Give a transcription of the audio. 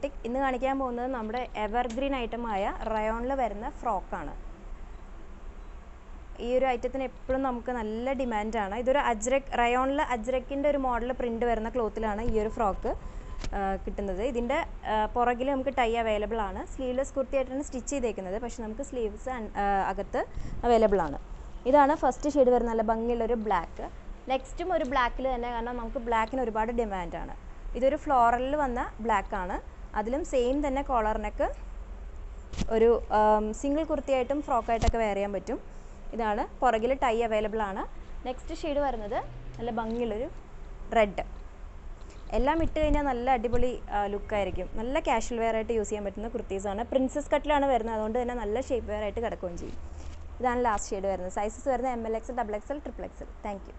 Boutique. ഇന്ന് കാണിക്കാൻ പോകുന്നത് നമ്മുടെ എവർഗ്രീൻ ഐറ്റമായ റയോണിൽ വരുന്ന ഫ്രോക്കാണ്. ഈ ഒരു ഐറ്റത്തിന് എപ്പോഴും നമുക്ക് നല്ല ഡിമാൻഡാണ്. ഇതൊരു അജ്രക്, റയോണിൽ അജ്രക്കിൻ്റെ ഒരു മോഡൽ പ്രിൻ്റ് വരുന്ന ക്ലോത്തിലാണ് ഈ ഒരു ഫ്രോക്ക് കിട്ടുന്നത്. ഇതിൻ്റെ പുറകിൽ നമുക്ക് ടൈ അവൈലബിൾ ആണ്. സ്ലീവ്ലെസ് കുർത്തിയായിട്ടാണ് സ്റ്റിച്ച് ചെയ്തേക്കുന്നത്, പക്ഷേ നമുക്ക് സ്ലീവ്സ് അകത്ത് അവൈലബിൾ ആണ്. ഇതാണ് ഫസ്റ്റ് ഷെയ്ഡ് വരുന്ന നല്ല ഭംഗിയുള്ളൊരു ബ്ലാക്ക്. നെക്സ്റ്റും ഒരു ബ്ലാക്കിൽ തന്നെ, കാരണം നമുക്ക് ബ്ലാക്കിന് ഒരുപാട് ഡിമാൻഡാണ്. ഇതൊരു ഫ്ലോറലിൽ വന്ന ബ്ലാക്കാണ്. അതിലും സെയിം തന്നെ കോളർ നെക്ക്, ഒരു സിംഗിൾ കുർത്തിയായിട്ടും ഫ്രോക്കായിട്ടൊക്കെ വെയർ ചെയ്യാൻ പറ്റും. ഇതാണ് പുറകിൽ ടൈ അവൈലബിൾ ആണ്. നെക്സ്റ്റ് ഷെയ്ഡ് വരുന്നത് നല്ല ഭംഗിയുള്ളൊരു റെഡ്. എല്ലാം ഇട്ട് കഴിഞ്ഞാൽ നല്ല അടിപൊളി ലുക്കായിരിക്കും. നല്ല കാഷ്വൽ വെയർ ആയിട്ട് യൂസ് ചെയ്യാൻ പറ്റുന്ന കുർത്തീസാണ്. പ്രിൻസസ് കട്ടിലാണ് വരുന്നത്, അതുകൊണ്ട് തന്നെ നല്ല ഷേപ്പ് വെയർ ആയിട്ട് കിടക്കുകയും ചെയ്യും. ഇതാണ് ലാസ്റ്റ് ഷെയ്ഡ് വരുന്നത്. സൈസസ് വരുന്നത് ML, XL, XXL, XXL. Thank you.